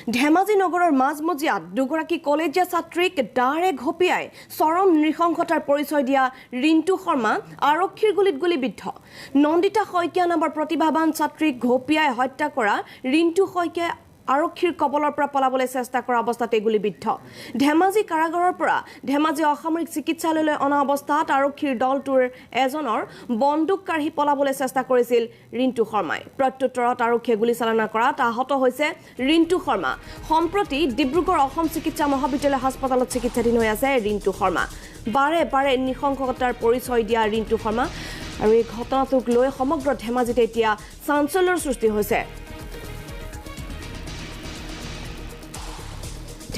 ধেমাজি নগৰৰ মাজমজিয়াত দুগৰাকী কলেজীয়া ছাত্ৰীক ডাৰে ঘপিয়াই চৰম নৃশংসতাৰ পৰিচয় দিয়া ৰিণ্টু শৰ্মা আৰক্ষীৰ গুলীত গুলীবিদ্ধ। নন্দিতা শইকীয়া নামৰ প্ৰতিভাৱান ছাত্ৰীক ঘপিয়াই হত্যা কৰা ৰিণ্টু শইকীয়াই আৰক্ষীৰ কবলৰ পৰা পলাবলৈ চেষ্টা কৰা অৱস্থাতে গুলীবিদ্ধ। ধেমাজি কাৰাগাৰৰ পৰা ধেমাজি অসামৰিক চিকিৎসালয়লৈ অনা অৱস্থাত আৰক্ষীৰ দলটোৰ এজনৰ বন্দুক কাঢ়ি পলাবলৈ চেষ্টা কৰিছিল ৰিণ্টু শৰ্মাই। প্ৰত্যুত্তৰত আৰক্ষীয়ে গুলীচালনা কৰাত আহত হৈছে ৰিণ্টু শৰ্মা। সম্প্ৰতি ডিব্ৰুগড় অসম চিকিৎসা মহাবিদ্যালয় হাস্পতালত চিকিৎসাধীন হৈ আছে ৰিণ্টু শৰ্মা। বাৰে বাৰে নৃশংসতাৰ পৰিচয় দিয়া ৰিণ্টু শৰ্মা আৰু এই ঘটনাটোক লৈ সমগ্ৰ ধেমাজিতে এতিয়া চাঞ্চল্যৰ সৃষ্টি হৈছে।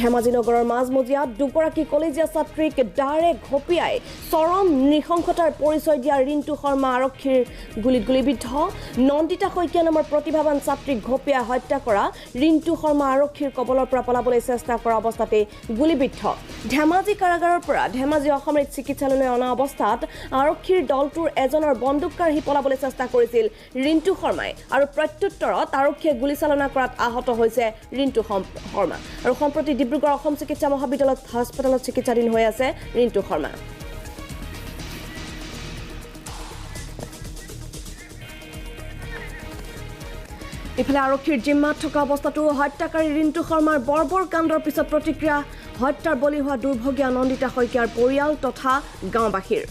ধেমাজি নগৰৰ মাজমজিয়াত দুগৰাকী কলেজীয়া ছাত্ৰীক ডাৰে ঘপিয়াই চৰম নৃশংসতাৰ পৰিচয় দিয়া ৰিণ্টু শৰ্মা আৰক্ষীৰ গুলীত গুলীবিদ্ধ। নন্দিতা শইকীয়া নামৰ প্ৰতিভাৱান ছাত্ৰীক ঘপিয়াই হত্যা কৰা ৰিণ্টু শৰ্মা আৰক্ষীৰ কবলৰ পৰা পলাবলৈ চেষ্টা কৰা অৱস্থাতে গুলীবিদ্ধ। ধেমাজি কাৰাগাৰৰ পৰা ধেমাজি অসামৰিক চিকিৎসালয়লৈ অনা অৱস্থাত আৰক্ষীৰ দলটোৰ এজনৰ বন্দুক কাঢ়ি পলাবলৈ চেষ্টা কৰিছিল ৰিণ্টু শৰ্মাই আৰু প্ৰত্যুত্তৰত আৰক্ষীয়ে গুলীচালনা কৰাত আহত হৈছে ৰিণ্টু শৰ্মা। আৰু সম্প্ৰতি ডিব্ৰুগড় অসম চিকিৎসা মহাবিদ্যালয় হাস্পতালত চিকিৎসাধীন হৈ আছে ৰিণ্টু শৰ্মা। ইফালে আৰক্ষীৰ জিম্মাত থকা অৱস্থাতো হত্যাকাৰী ৰিণ্টু শৰ্মাৰ বৰ্বৰ কাণ্ডৰ পিছত প্ৰতিক্ৰিয়া হত্যাৰ বলি হোৱা দুৰ্ভগীয়া নন্দিতা শইকীয়াৰ পৰিয়াল তথা গাঁওবাসীৰ।